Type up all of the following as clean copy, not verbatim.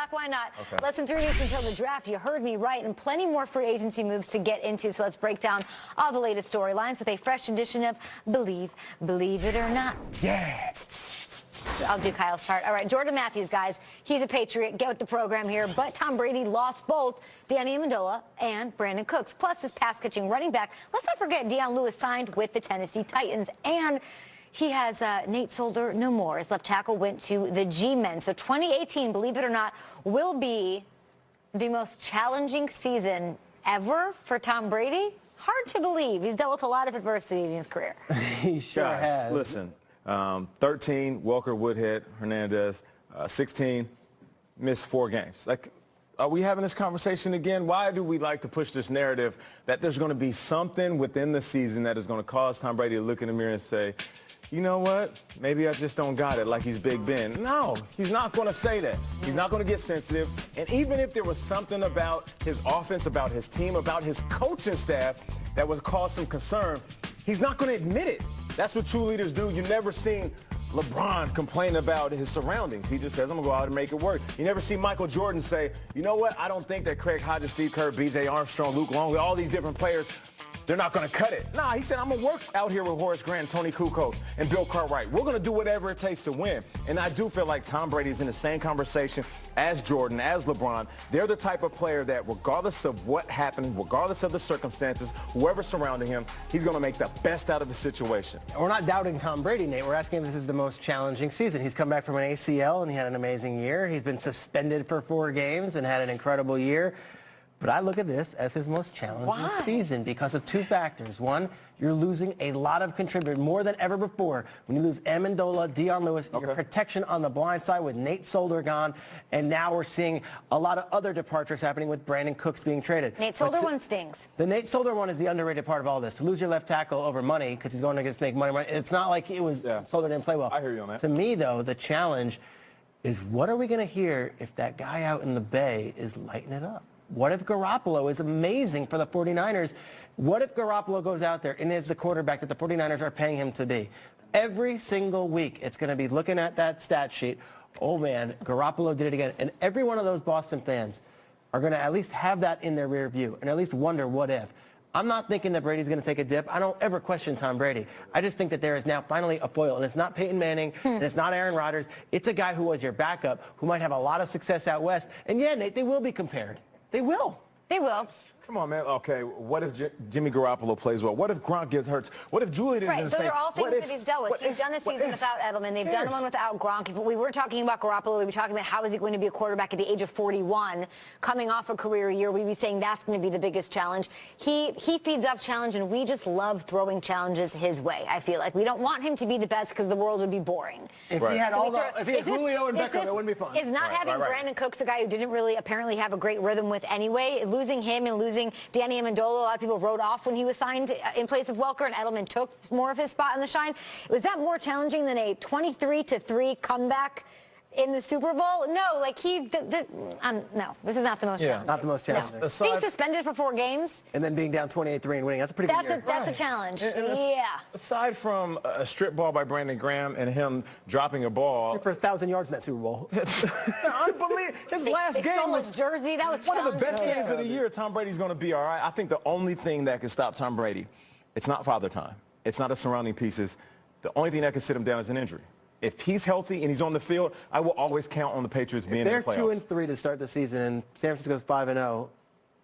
talk. Why not? Okay. Less than 3 weeks until the draft. You heard me right, and plenty more free agency moves to get into. So let's break down all the latest storylines with a fresh edition of Believe It or Not. Yeah. I'll do Kyle's part. All right, Jordan Matthews, guys. He's a Patriot. Get with the program here. But Tom Brady lost both Danny Amendola and Brandon Cooks, plus his pass-catching running back. Let's not forget Deion Lewis signed with the Tennessee Titans, and he has Nate Solder no more. His left tackle went to the G-Men. So 2018, believe it or not, will be the most challenging season ever for Tom Brady. Hard to believe. He's dealt with a lot of adversity in his career. He sure has. Listen, 13, Walker, Woodhead, Hernandez. 16, missed 4 games. Like, are we having this conversation again? Why do we like to push this narrative that there's going to be something within the season that is going to cause Tom Brady to look in the mirror and say, you know what? Maybe I just don't got it like he's Big Ben. No, he's not going to say that. He's not going to get sensitive. And even if there was something about his offense, about his team, about his coaching staff that would cause some concern, he's not going to admit it. That's what true leaders do. You never seen LeBron complain about his surroundings. He just says, I'm going to go out and make it work. You never see Michael Jordan say, you know what? I don't think that Craig Hodges, Steve Kerr, B.J. Armstrong, Luke Longley, all these different players, they're not going to cut it. Nah, he said, I'm going to work out here with Horace Grant, Tony Kukoc, and Bill Cartwright. We're going to do whatever it takes to win. And I do feel like Tom Brady's in the same conversation as Jordan, as LeBron. They're the type of player that regardless of what happens, regardless of the circumstances, whoever's surrounding him, he's going to make the best out of the situation. We're not doubting Tom Brady, Nate. We're asking if this is the most challenging season. He's come back from an ACL, and he had an amazing year. He's been suspended for 4 games and had an incredible year. But I look at this as his most challenging season because of 2 factors. One, you're losing a lot of contributors, more than ever before. When you lose Amendola, Deion Lewis, your protection on the blind side with Nate Solder gone, and now we're seeing a lot of other departures happening with Brandon Cooks being traded. Nate Solder one stings. The Nate Solder one is the underrated part of all this. To lose your left tackle over money because he's going to just make money. It's not like it was Solder didn't play well. I hear you on that. To me, though, the challenge is what are we going to hear if that guy out in the Bay is lighting it up? What if Garoppolo is amazing for the 49ers? What if Garoppolo goes out there and is the quarterback that the 49ers are paying him to be? Every single week, it's going to be looking at that stat sheet. Oh, man, Garoppolo did it again. And every one of those Boston fans are going to at least have that in their rear view and at least wonder what if. I'm not thinking that Brady's going to take a dip. I don't ever question Tom Brady. I just think that there is now finally a foil, and it's not Peyton Manning, and it's not Aaron Rodgers. It's a guy who was your backup, who might have a lot of success out west. And, yeah, Nate, they will be compared. They will. They will. Come on, man. Okay, what if Jimmy Garoppolo plays well? What if Gronk gets hurt? What if Julian is Right, those are all things that he's dealt with. He's done a season without Edelman. They've done one without Gronk. If we were talking about Garoppolo, we'd be talking about how is he going to be a quarterback at the age of 41, coming off a career year. We'd be saying that's going to be the biggest challenge. He feeds off challenge, and we just love throwing challenges his way, I feel like. We don't want him to be the best because the world would be boring. If he had if he had Julio and Beckham, it wouldn't be fun. Is not having Brandon Cooks, the guy who didn't really apparently have a great rhythm with anyway, losing him and losing Danny Amendola, a lot of people wrote off when he was signed in place of Welker, and Edelman took more of his spot in the shine. Was that more challenging than a 23-3 comeback in the Super Bowl? No, like no, this is not the most challenging. Not the most challenging. No. Being suspended for 4 games. And then being down 28-3 and winning, that's a pretty good year. That's a challenge. And aside from a strip ball by Brandon Graham and him dropping a ball. For 1,000 yards in that Super Bowl. Unbelievable. His last game was his jersey. That was one of the best games of the year. Tom Brady's going to be all right. I think the only thing that can stop Tom Brady, it's not father time. It's not his surrounding pieces. The only thing that can sit him down is an injury. If he's healthy and he's on the field, I will always count on the Patriots being in the playoffs. They're 2-3 to start the season, and San Francisco's 5-0.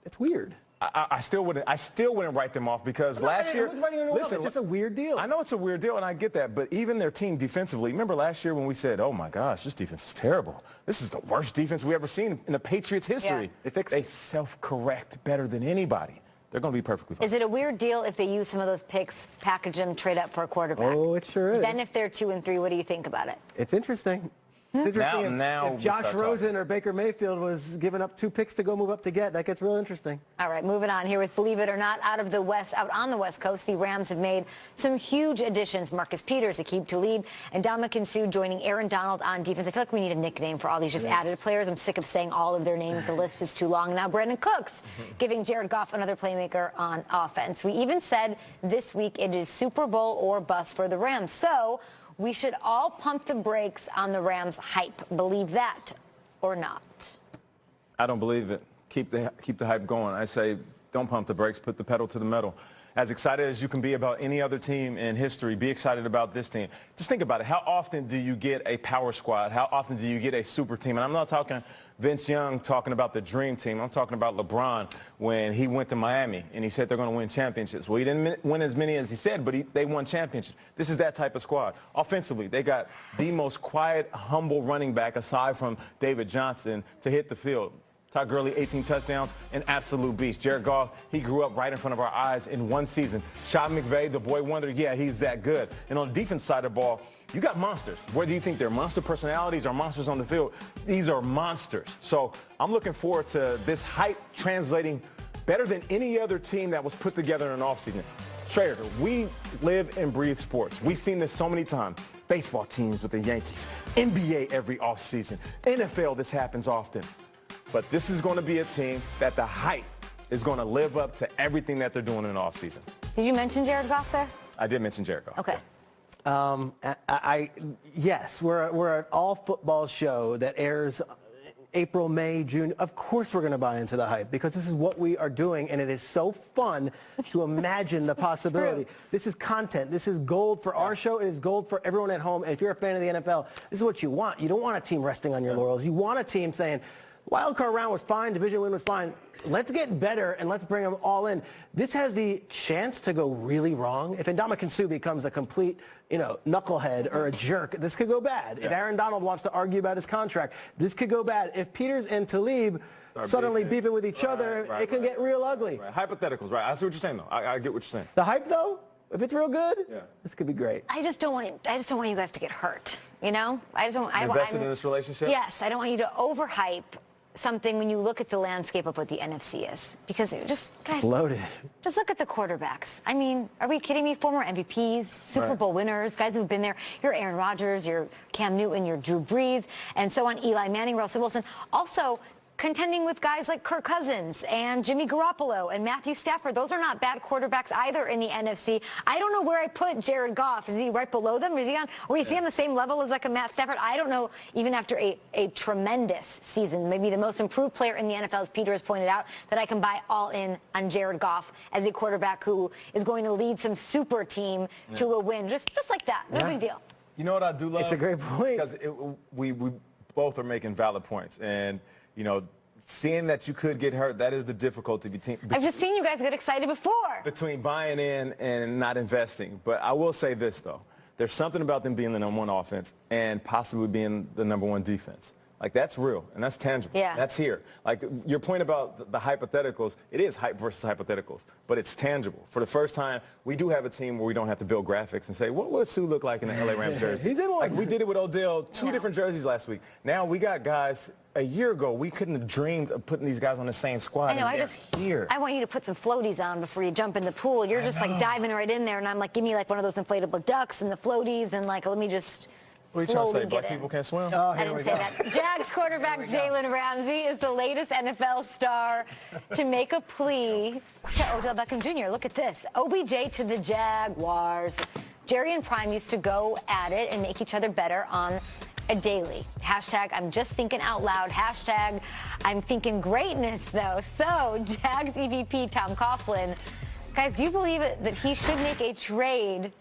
It's weird. I still wouldn't write them off because last year. Listen, it's just a weird deal. I know it's a weird deal, and I get that. But even their team defensively, remember last year when we said, "Oh my gosh, this defense is terrible. This is the worst defense we ever seen in the Patriots' history." Yeah. They self-correct better than anybody. They're going to be perfectly fine. Is it a weird deal if they use some of those picks, package them, trade up for a quarterback? Oh, it sure is. Then if they're 2-3, what do you think about it? It's interesting. It's interesting if Josh Rosen or Baker Mayfield was giving up 2 picks to go move up to get. That gets real interesting. All right, moving on here with Believe It or Not, out on the West Coast, the Rams have made some huge additions. Marcus Peters, Aqib Talib, and Ndamukong Suh joining Aaron Donald on defense. I feel like we need a nickname for all these just added players. I'm sick of saying all of their names. The list is too long. Now Brandon Cooks giving Jared Goff another playmaker on offense. We even said this week it is Super Bowl or bust for the Rams. So we should all pump the brakes on the Rams hype. Believe that or not? I don't believe it. Keep the hype going. I say don't pump the brakes, put the pedal to the metal. As excited as you can be about any other team in history, be excited about this team. Just think about it. How often do you get a power squad? How often do you get a super team? And I'm not talking Vince Young talking about the dream team. I'm talking about LeBron when he went to Miami and he said they're going to win championships. Well, he didn't win as many as he said, but they won championships. This is that type of squad. Offensively, they got the most quiet, humble running back aside from David Johnson to hit the field. Todd Gurley, 18 touchdowns, an absolute beast. Jared Goff, he grew up right in front of our eyes in one season. Sean McVay, the boy wonder, yeah, he's that good. And on the defense side of the ball, you got monsters. Whether you think they're monster personalities or monsters on the field, these are monsters. So I'm looking forward to this hype translating better than any other team that was put together in an offseason. Schrader, we live and breathe sports. We've seen this so many times. Baseball teams with the Yankees, NBA every offseason, NFL, this happens often. But this is going to be a team that the hype is going to live up to everything that they're doing in the offseason. Did you mention Jared Goff there? I did mention Jared Goff. Okay. Yes, we're an all football show that airs April, May, June. Of course we're going to buy into the hype because this is what we are doing, and it is so fun to imagine the possibility. This is content. This is gold for our show. It is gold for everyone at home. And if you're a fan of the NFL, this is what you want. You don't want a team resting on your laurels. You want a team saying, wild card round was fine, division win was fine. Let's get better and let's bring them all in. This has the chance to go really wrong. If Ndamukong Suh becomes a complete, knucklehead or a jerk, this could go bad. Yeah. If Aaron Donald wants to argue about his contract, this could go bad. If Peters and Talib suddenly beefing with each other, it can get real ugly. Right. Hypotheticals, right? I see what you're saying, though. I get what you're saying. The hype, though, if it's real good, this could be great. I just don't want you guys to get hurt. I just don't. Invested in this relationship? Yes, I don't want you to overhype something when you look at the landscape of what the NFC is. Because guys, loaded. Just look at the quarterbacks. I mean, are we kidding me? Former MVPs, Super Bowl winners, guys who've been there. You're Aaron Rodgers, you're Cam Newton, you're Drew Brees, and so on, Eli Manning, Russell Wilson. Also, contending with guys like Kirk Cousins and Jimmy Garoppolo and Matthew Stafford. Those are not bad quarterbacks either in the NFC. I don't know where I put Jared Goff. Is he right below them? Is he on the same level as like a Matt Stafford? I don't know, even after a tremendous season, maybe the most improved player in the NFL, as Peter has pointed out, that I can buy all in on Jared Goff as a quarterback who is going to lead some super team to a win. Just like that. No big deal. You know what I do love? It's a great point. Because we both are making valid points. And seeing that you could get hurt, that is the difficulty between. I've just seen you guys get excited before. Between buying in and not investing. But I will say this, though. There's something about them being the number one offense and possibly being the number one defense. Like, that's real, and that's tangible. Yeah. That's here. Like, your point about the hypotheticals, it is hype versus hypotheticals, but it's tangible. For the first time, we do have a team where we don't have to build graphics and say, what would Sue look like in the LA Rams jersey? He's in one. Like, we did it with Odell, two different jerseys last week. Now we got guys. A year ago, we couldn't have dreamed of putting these guys on the same squad. I know. I want you to put some floaties on before you jump in the pool. You're just like diving right in there, and I'm like, give me like one of those inflatable ducks and the floaties, and like, let me just. What are you trying to say? Black people can't swim? Oh, I didn't say that. Jags quarterback Jalen Ramsey is the latest NFL star to make a plea to Odell Beckham Jr. Look at this. OBJ to the Jaguars. Jerry and Prime used to go at it and make each other better on a daily. Hashtag I'm just thinking out loud. Hashtag I'm thinking greatness, though. So Jags EVP Tom Coughlin, guys, do you believe that he should make a trade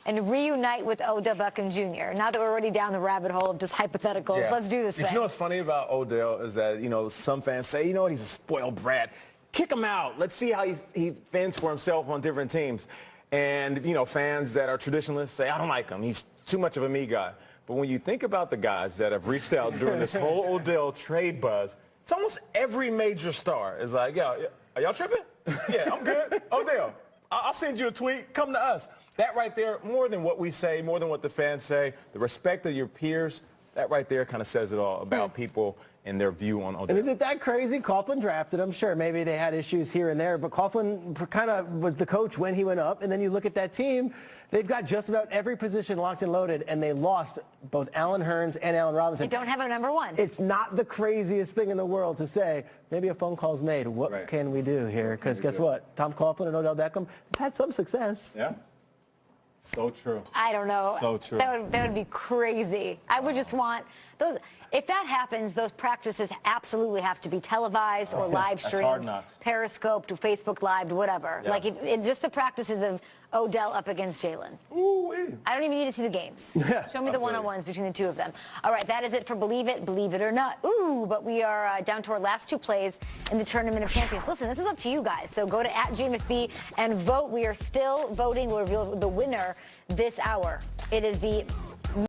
and reunite with Odell Beckham Jr.? Now that we're already down the rabbit hole of just hypotheticals, let's do this thing. You know what's funny about Odell is that, some fans say, he's a spoiled brat. Kick him out. Let's see how he fends for himself on different teams. And, fans that are traditionalists say, I don't like him. He's too much of a me guy. But when you think about the guys that have reached out during this whole Odell trade buzz, it's almost every major star is like, are y'all tripping? Yeah, I'm good. Odell, I'll send you a tweet. Come to us. That right there, more than what we say, more than what the fans say, the respect of your peers, that right there kind of says it all about people and their view on Odell. And is it that crazy? Coughlin drafted him. Sure, maybe they had issues here and there, but Coughlin kind of was the coach when he went up. And then you look at that team, they've got just about every position locked and loaded, and they lost both Allen Hurns and Allen Robinson. They don't have a number one. It's not the craziest thing in the world to say, maybe a phone call's made. What can we do here? Because guess what? Tom Coughlin and Odell Beckham have had some success. Yeah. So true. I don't know. So true. That would be crazy. I would just want If that happens, those practices absolutely have to be televised or live That's hard streamed, knocks. Periscoped, Facebook Live, whatever. Yeah. Like just the practices of Odell up against Jalen. I don't even need to see the games. Show me the one-on-ones between the two of them. All right, that is it for Believe It or Not. Ooh, but we are down to our last two plays in the Tournament of Champions. Listen, this is up to you guys. So go to @GMFB and vote. We are still voting. We'll reveal the winner this hour. It is the